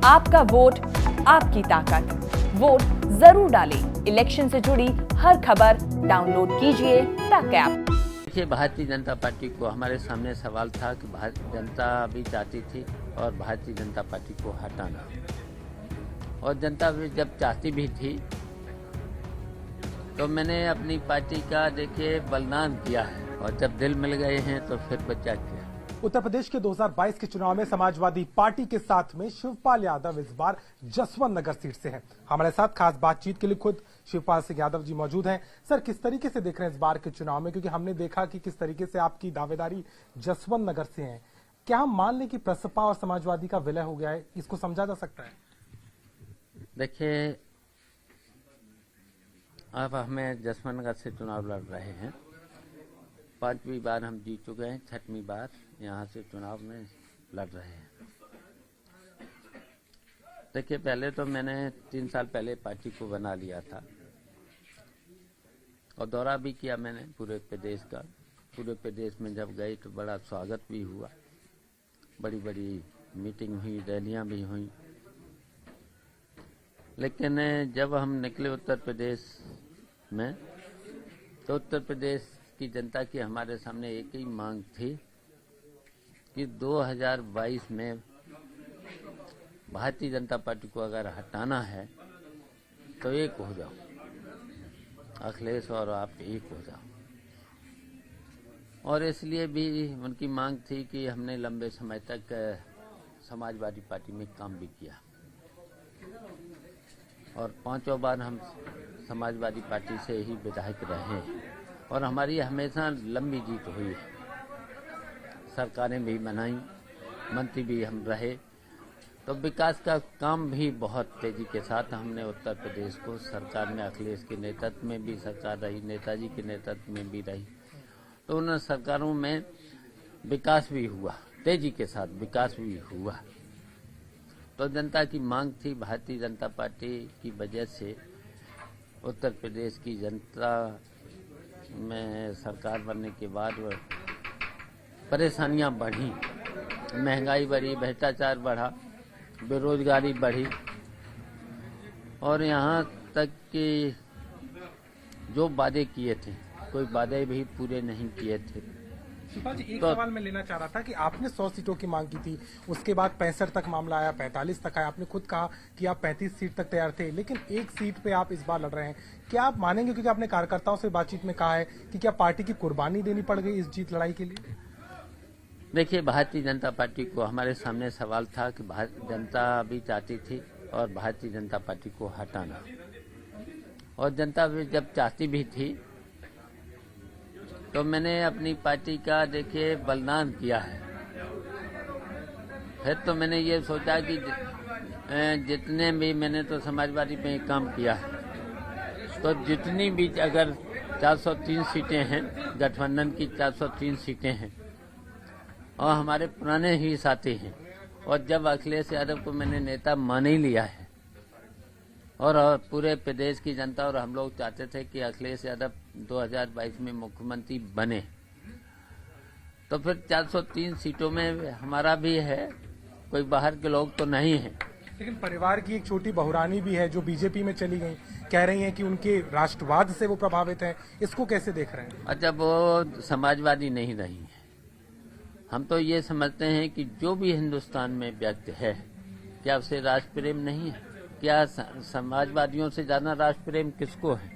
आपका वोट आपकी ताकत। वोट जरूर डालें। इलेक्शन से जुड़ी हर खबर डाउनलोड कीजिए तक ऐप। देखिए, भारतीय जनता पार्टी को हमारे सामने सवाल था कि भारतीय जनता भी चाहती थी और भारतीय जनता पार्टी को हटाना, और जनता भी जब चाहती भी थी तो मैंने अपनी पार्टी का देखिए बलिदान किया है, और जब दिल मिल गए हैं तो फिर बचा किया। उत्तर प्रदेश के 2022 के चुनाव में समाजवादी पार्टी के साथ में शिवपाल यादव इस बार जसवंत नगर सीट से हैं। हमारे साथ खास बातचीत के लिए खुद शिवपाल सिंह यादव जी मौजूद हैं। सर, किस तरीके से देख रहे हैं इस बार के चुनाव में, क्योंकि हमने देखा कि किस तरीके से आपकी दावेदारी जसवंत नगर से है। क्या हम मान लें कि प्रसपा और समाजवादी का विलय हो गया है, इसको समझा जा सकता है? देखिए, अब हमें जसवंत नगर से चुनाव लड़ रहे हैं। 5वीं बार हम जीत चुके हैं, 6वीं बार यहाँ से चुनाव में लड़ रहे हैं। देखिए, पहले तो मैंने 3 साल पहले पार्टी को बना लिया था और दौरा भी किया मैंने पूरे प्रदेश का। पूरे प्रदेश में जब गए तो बड़ा स्वागत भी हुआ, बड़ी बड़ी मीटिंग हुई, रैलियां भी हुई। लेकिन जब हम निकले उत्तर प्रदेश में तो उत्तर प्रदेश की जनता की हमारे सामने एक ही मांग थी कि 2022 में भारतीय जनता पार्टी को अगर हटाना है तो एक हो जाओ, अखिलेश और आप एक हो जाओ। और इसलिए भी उनकी मांग थी कि हमने लंबे समय तक समाजवादी पार्टी में काम भी किया और 5 बार हम समाजवादी पार्टी से ही विधायक रहे और हमारी हमेशा लंबी जीत हुई है। सरकारें भी बनाई, मंत्री भी हम रहे, तो विकास का काम भी बहुत तेजी के साथ हमने उत्तर प्रदेश को सरकार में अखिलेश के नेतृत्व में भी सरकार रही, नेताजी के नेतृत्व में भी रही, तो उन सरकारों में विकास भी हुआ, तेजी के साथ विकास भी हुआ। तो जनता की मांग थी, भारतीय जनता पार्टी की वजह से उत्तर प्रदेश की जनता में सरकार बनने के बाद परेशानियां बढ़ी, महंगाई बढ़ी, भ्रष्टाचार बढ़ा, बेरोजगारी बढ़ी, और यहाँ तक कि जो वादे किए थे कोई वादे भी पूरे नहीं किए थे। शिवपाल जी, एक सवाल मैं लेना चाह रहा था कि आपने 100 सीटों की मांग की थी, उसके बाद 65 तक मामला आया, 45 तक आया। आपने खुद कहा कि आप 35 सीट तक तैयार थे, लेकिन एक सीट पे आप इस बार लड़ रहे हैं। क्या आप मानेंगे, क्योंकि आपने कार्यकर्ताओं से बातचीत में कहा है कि क्या पार्टी की कुर्बानी देनी पड़ गई इस जीत लड़ाई के लिए? देखिए, भारतीय जनता पार्टी को हमारे सामने सवाल था कि भारतीय जनता भी चाहती थी और भारतीय जनता पार्टी को हटाना, और जनता भी जब चाहती भी थी तो मैंने अपनी पार्टी का देखिए बलिदान किया है। फिर तो मैंने ये सोचा कि जितने भी मैंने तो समाजवादी में काम किया है, तो जितनी भी अगर 403 सीटें हैं, गठबंधन की 403 सीटें हैं और हमारे पुराने ही साथी हैं, और जब अखिलेश यादव को मैंने नेता मान ही लिया है और पूरे प्रदेश की जनता और हम लोग चाहते थे कि अखिलेश यादव 2022 में मुख्यमंत्री बने, तो फिर 403 सीटों में हमारा भी है, कोई बाहर के लोग तो नहीं है। लेकिन परिवार की एक छोटी बहुरानी भी है जो बीजेपी में चली गई, कह रही हैं कि उनके राष्ट्रवाद से वो प्रभावित हैं, इसको कैसे देख रहे हैं? अच्छा, वो समाजवादी नहीं रही है। हम तो ये समझते हैं कि जो भी हिंदुस्तान में व्यक्ति है, क्या उसे राष्ट्र प्रेम नहीं है? क्या समाजवादियों से ज्यादा राष्ट्र प्रेम किसको है?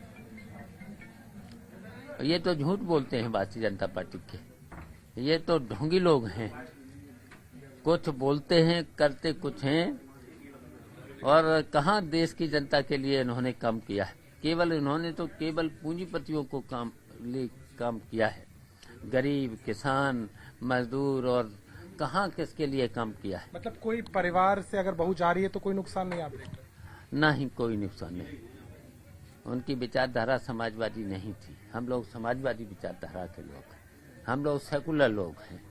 ये तो झूठ बोलते हैं भारतीय जनता पार्टी के, ये तो ढोंगी लोग हैं, कुछ बोलते हैं करते कुछ हैं। और कहाँ देश की जनता के लिए इन्होंने काम किया है? इन्होंने तो केवल पूंजीपतियों को काम किया है, गरीब, किसान, मजदूर, और कहाँ किसके लिए काम किया है? मतलब कोई परिवार से अगर बहू जा रही है तो कोई नुकसान नहीं आपको? नहीं, कोई नुकसान नहीं। उनकी विचारधारा समाजवादी नहीं थी। हम लोग समाजवादी विचारधारा के लोग हैं, हम लोग सेकुलर लोग हैं।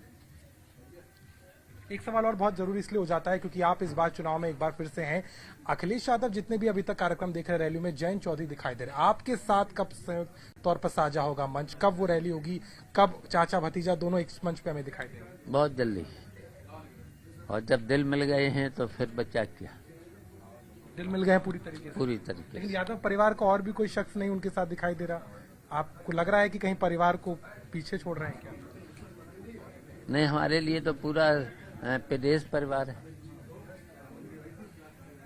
एक सवाल और बहुत जरूरी इसलिए हो जाता है क्योंकि आप इस बार चुनाव में एक बार फिर से हैं। अखिलेश यादव जितने भी अभी तक कार्यक्रम देख रहे रैली में जयंत चौधरी दिखाई दे रहे, आपके साथ कब संयुक्त तौर पर साझा होगा मंच? कब वो रैली होगी? कब चाचा भतीजा दोनों एक मंच पे हमें दिखाई देंगे? बहुत जल्दी, और जब दिल मिल गए हैं तो फिर बचा क्या। दिल मिल गए हैं पूरी तरीके से। पूरी तरीके लेकिन से। यादव परिवार का और भी कोई शख्स नहीं उनके साथ दिखाई दे रहा, आपको लग रहा है कि कहीं परिवार को पीछे छोड़ रहे हैं क्या? नहीं, हमारे लिए तो पूरा प्रदेश परिवार है,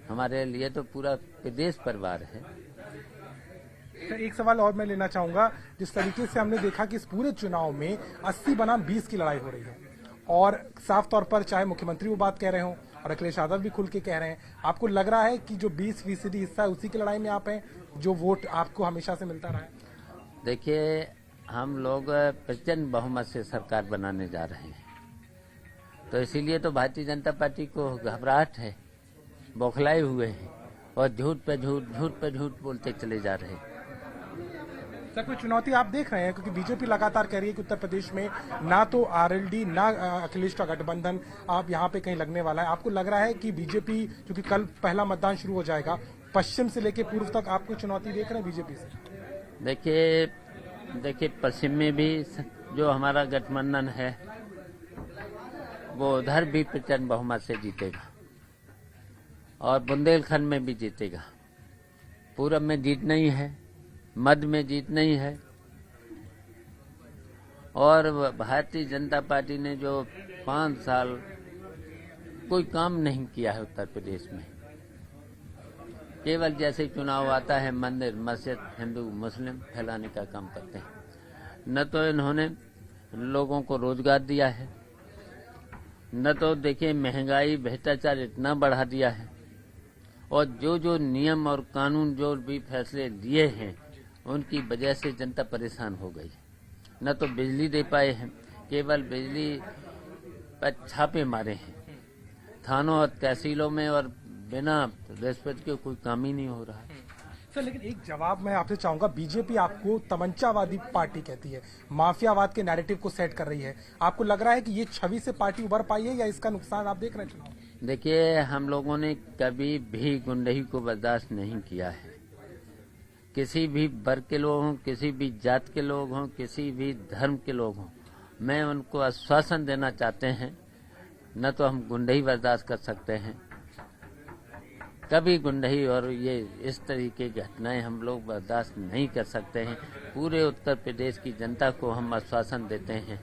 हमारे लिए तो पूरा प्रदेश परिवार है। सर, एक सवाल और मैं लेना चाहूंगा। जिस तरीके से हमने देखा कि इस पूरे चुनाव में 80 बनाम 20 की लड़ाई हो रही है और साफ तौर पर चाहे मुख्यमंत्री वो बात कह रहे हो और अखिलेश यादव भी खुल के कह रहे हैं, आपको लग रहा है कि जो 20% हिस्सा है उसी की लड़ाई में आप हैं, जो वोट आपको हमेशा से मिलता रहा है? देखिए, हम लोग प्रचंड बहुमत से सरकार बनाने जा रहे हैं, तो इसीलिए तो भारतीय जनता पार्टी को घबराहट है, बौखलाए हुए हैं और झूठ पे झूठ बोलते चले जा रहे हैं। सर, कोई चुनौती आप देख रहे हैं? क्योंकि बीजेपी लगातार कह रही है कि उत्तर प्रदेश में ना तो आरएलडी ना अखिलेश का गठबंधन आप यहाँ पे कहीं लगने वाला है। आपको लग रहा है कि बीजेपी, क्योंकि कल पहला मतदान शुरू हो जाएगा, पश्चिम से लेकर पूर्व तक आप कोई चुनौती देख रहे हैं बीजेपी से? देखिए पश्चिम में भी जो हमारा गठबंधन है वो उधर भी प्रचंड बहुमत से जीतेगा और बुंदेलखंड में भी जीतेगा। पूरब में जीत नहीं है, मध्य में जीत नहीं है, और भारतीय जनता पार्टी ने जो 5 साल कोई काम नहीं किया है उत्तर प्रदेश में, केवल जैसे चुनाव आता है मंदिर मस्जिद हिंदू मुस्लिम फैलाने का काम करते हैं। न तो इन्होंने लोगों को रोजगार दिया है, न तो देखिए महंगाई भ्रष्टाचार इतना बढ़ा दिया है, और जो नियम और कानून जो भी फैसले लिए हैं उनकी वजह से जनता परेशान हो गई। न तो बिजली दे पाए हैं, केवल बिजली पर छापे मारे हैं थानों और तहसीलों में, और बिना रिश्वत के कोई काम ही नहीं हो रहा। सर, लेकिन एक जवाब मैं आपसे चाहूंगा। बीजेपी आपको तमंचावादी पार्टी कहती है, माफियावाद के नैरेटिव को सेट कर रही है। आपको लग रहा है कि ये छवि से पार्टी उभर पाई है या इसका नुकसान आप देख रहे हैं चुनाव? देखिए, हम लोगों ने कभी भी गुंडही को बर्दाश्त नहीं किया है। किसी भी वर्ग के लोग हों, किसी भी जात के लोग हों, किसी भी धर्म के लोग हों, मैं उनको आश्वासन देना चाहते हैं, न तो हम गुंडही बर्दाश्त कर सकते हैं, कभी गुंडही और ये इस तरीके की घटनाएं हम लोग बर्दाश्त नहीं कर सकते हैं। पूरे उत्तर प्रदेश की जनता को हम आश्वासन देते हैं,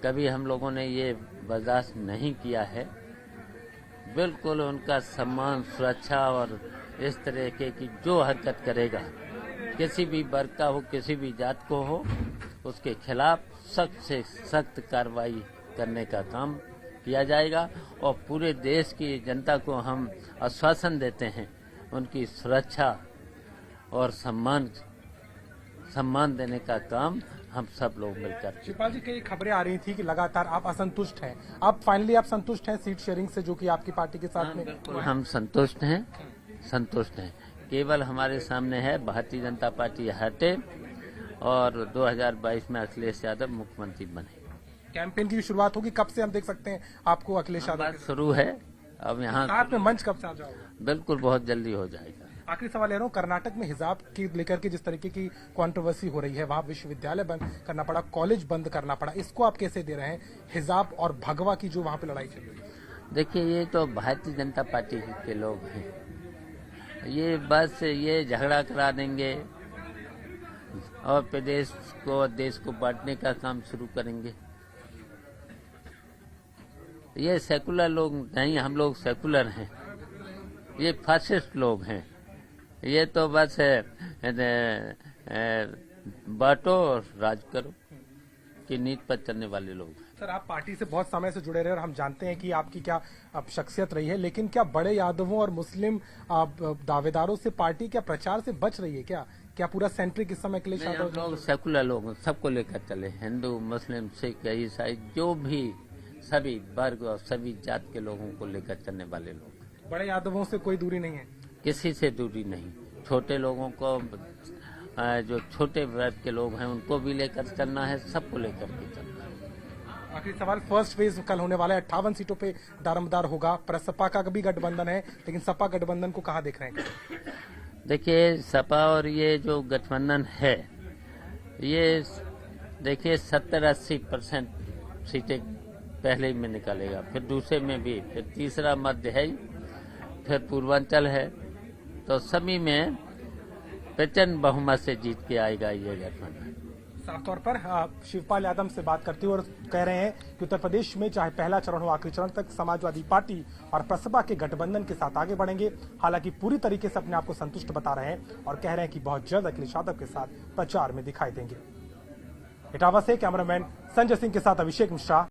कभी हम लोगों ने ये बर्दाश्त नहीं किया है। बिल्कुल उनका सम्मान, सुरक्षा, और इस तरीके की जो हरकत करेगा, किसी भी वर्ग का हो, किसी भी जात को हो, उसके खिलाफ सख्त से सख्त कार्रवाई करने का काम किया जाएगा। और पूरे देश की जनता को हम आश्वासन देते हैं, उनकी सुरक्षा और सम्मान देने का काम हम सब लोग मिलकर। शिवपाल जी, कई खबरें आ रही थी कि लगातार आप असंतुष्ट हैं, अब फाइनली आप संतुष्ट हैं सीट शेयरिंग से जो कि आपकी पार्टी के साथ में? बिल्कुल हम संतुष्ट हैं। केवल हमारे सामने है भारतीय जनता पार्टी हटे और 2022 में अखिलेश यादव मुख्यमंत्री बने। कैंपेन की शुरुआत होगी, कब से हम देख सकते हैं आपको अखिलेश यादव? बात शुरू है, अब यहाँ साथ में मंच कब से आ जाओगे? बिल्कुल बहुत जल्दी हो जाएगा। आखिरी सवाल ले रहा हूँ, कर्नाटक में हिजाब की लेकर के जिस तरीके की कंट्रोवर्सी हो रही है, वहाँ विश्वविद्यालय बंद करना पड़ा, कॉलेज बंद करना पड़ा, इसको आप कैसे दे रहे हैं? हिजाब और भगवा की जो वहाँ पे लड़ाई चल रही है। देखिए, ये तो भारतीय जनता पार्टी के लोग हैं, ये बस ये झगड़ा करा देंगे और प्रदेश को और देश को बांटने का काम शुरू करेंगे। ये सेकुलर लोग नहीं, हम लोग सेकुलर हैं, ये फासिस्ट लोग हैं। ये तो बस बांटो और राज करो की नीति पर चलने वाले लोग हैं। सर, आप पार्टी से बहुत समय से जुड़े रहे और हम जानते हैं कि आपकी क्या अब शख्सियत रही है, लेकिन क्या बड़े यादवों और मुस्लिम दावेदारों से पार्टी क्या प्रचार से बच रही है? क्या पूरा सेंट्रिक इस समय अखिलेश यादव? लोग सेकुलर लोग सबको लेकर चले, हिंदू मुस्लिम सिख ईसाई जो भी सभी वर्ग और सभी जात के लोगों को लेकर चलने वाले लोग। बड़े यादवों से कोई दूरी नहीं है? किसी से दूरी नहीं। छोटे लोगों को, जो छोटे वर्ग के लोग हैं उनको भी लेकर चलना है, सबको लेकर के चलना है। आखिरी सवाल, फर्स्ट फेज कल होने वाला है, 58 सीटों पे दारोमदार होगा, सपा का भी गठबंधन है, लेकिन सपा गठबंधन को कहाँ देख रहे हैं? देखिए, सपा और ये जो गठबंधन है, ये देखिए 70-80% सीटें पहले में निकालेगा, फिर दूसरे में भी, फिर तीसरा मध्य है, फिर पूर्वांचल है, तो सभी में प्रचंड बहुमत से जीत के आएगा ये गठबंधन। साफ तौर पर शिवपाल यादव से बात करते हुए और कह रहे हैं कि उत्तर प्रदेश में चाहे पहला चरण हो आखिरी चरण तक समाजवादी पार्टी और प्रसपा के गठबंधन के साथ आगे बढ़ेंगे। हालांकि पूरी तरीके से अपने आप को संतुष्ट बता रहे हैं और कह रहे हैं कि बहुत जल्द अखिलेश यादव के साथ प्रचार में दिखाई देंगे। इटावा से कैमरामैन संजय सिंह के साथ अभिषेक मिश्रा।